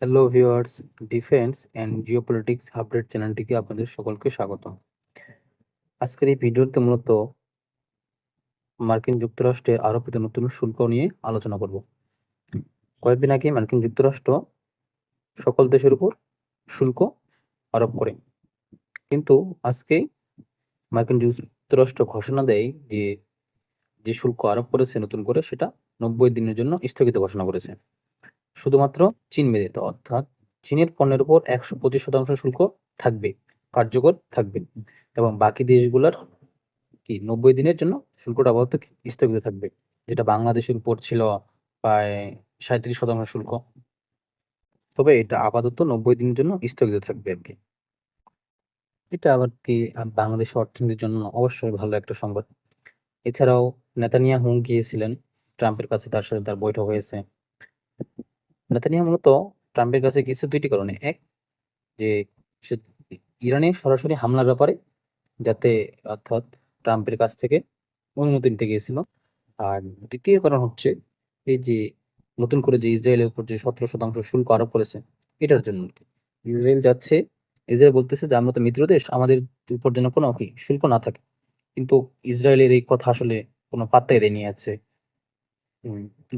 Hello viewers, defence and geopolitics update চ্যানেলটিকে আপনাদের সকলকে স্বাগতম। আজকের এই ভিডিওতে মূলত মার্কিন যুক্তরাষ্ট্রে আরোপিত নতুন শুল্ক নিয়ে আলোচনা করব। কয়েকদিন আগে মার্কিন যুক্তরাষ্ট্র সকল দেশের উপর শুল্ক আরোপ করে, কিন্তু আজকে মার্কিন যুক্তরাষ্ট্র ঘোষণা দেয় যে শুল্ক আরোপ করেছে নতুন করে, সেটা 90 দিনের জন্য স্থগিত ঘোষণা করেছে, শুধুমাত্র চীন ব্যতীত। অর্থাৎ চীনের পণ্যের উপর 125% শুল্ক থাকবে, কার্যকর থাকবে, এবং বাকি দেশগুলোর 90 দিনের জন্য শুল্কটা আপাতত স্থগিত থাকবে, যেটা বাংলাদেশের উপর ছিল প্রায় 37% শুল্ক। তবে এটা আপাতত 90 দিনের জন্য স্থগিত থাকবে আর কি। এটা আবার বাংলাদেশের অর্থনীতির জন্য অবশ্যই ভালো একটা সংবাদ। এছাড়াও নেতানিয়াহু গিয়েছিলেন ট্রাম্পের কাছে, তার সাথে তার বৈঠক হয়েছে। নেতানিয়াহু মূলত ট্রাম্পের কাছে গিয়েছে দুইটি কারণে। এক, যে সে ইরানে সরাসরি হামলার ব্যাপারে যাতে, অর্থাৎ ট্রাম্পের কাছ থেকে অনুমতি নিতে গিয়েছিল। আর দ্বিতীয় কারণ হচ্ছে এই যে নতুন করে যে ইসরায়েলের উপর যে 17% শুল্ক আরোপ করেছে, এটার জন্য আর কি। ইসরায়েল বলতেছে যে আমরা তো মিত্র দেশ, আমাদের উপর যেন কোনো শুল্ক না থাকে। কিন্তু ইসরায়েলের এই কথা আসলে কোনো পাত্তাই দেয়নি। আছে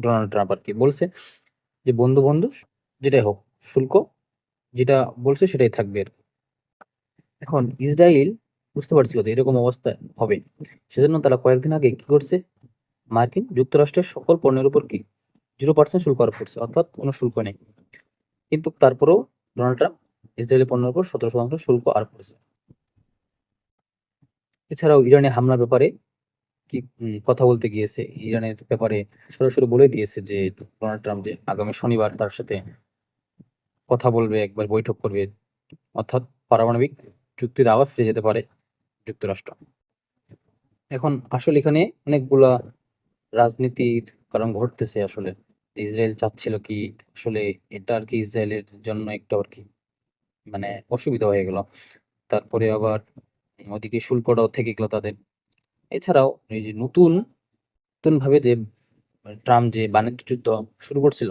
ডোনাল্ড ট্রাম্প আর কি বলছে যে বন্ধু বন্ধু যেটাই হোক, শুল্ক যেটা বলছে সেটাই থাকবে আর কি। এখন ইসরায়েল বুঝতে পারছিল যে এরকম অবস্থা হবে, সেজন্য তারা কয়েকদিন আগে কি করছে, মার্কিন যুক্তরাষ্ট্রের সকল পণ্যের উপর 0% শুল্ক আরোপ করছে, অর্থাৎ কোনো শুল্ক নেই। কিন্তু তারপরেও ডোনাল্ড ট্রাম্প ইসরায়েলি পণ্যের উপর 17% শুল্ক আরোপ করেছে। এছাড়াও ইরানে হামলার ব্যাপারে কথা বলতে গিয়েছে, ইরানের ব্যাপারে সরাসরি বলে দিয়েছে যে ডোনাল্ড ট্রাম্প যে আগামী শনিবার তার সাথে কথা বলবে, একবার বৈঠক করবে, অর্থাৎ পারমাণবিক চুক্তির আবার ফিরে যেতে পারে যুক্তরাষ্ট্র। এখন আসলে এখানে অনেকগুলা রাজনীতির কারণ ঘটতেছে আসলে। ইসরায়েল চাচ্ছিল কি, আসলে এটা আর কি ইসরায়েলের জন্য একটু আর কি মানে অসুবিধা হয়ে গেল। তারপরে আবার ওদিকে শুল্কটাও থেকে গেল তাদের। এছাড়াও এই যে নতুন ভাবে যে ট্রাম্প যে বাণিজ্য যুদ্ধ শুরু করছিল,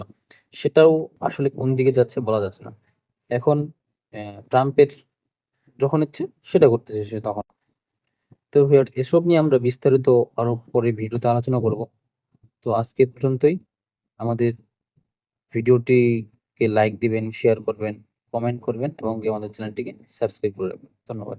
সেটাও আসলে কোন দিকে যাচ্ছে বলা যাচ্ছে না। এখন ট্রাম্পের যখন ইচ্ছে সেটা করতেছে সে তখন। তো এসব নিয়ে আমরা বিস্তারিত আরো পরে ভিডিওতে আলোচনা করব। তো আজকে এ পর্যন্তই। আমাদের ভিডিওটিকে লাইক দিবেন, শেয়ার করবেন, কমেন্ট করবেন এবং আমাদের চ্যানেলটিকে সাবস্ক্রাইব করে রাখবেন। ধন্যবাদ।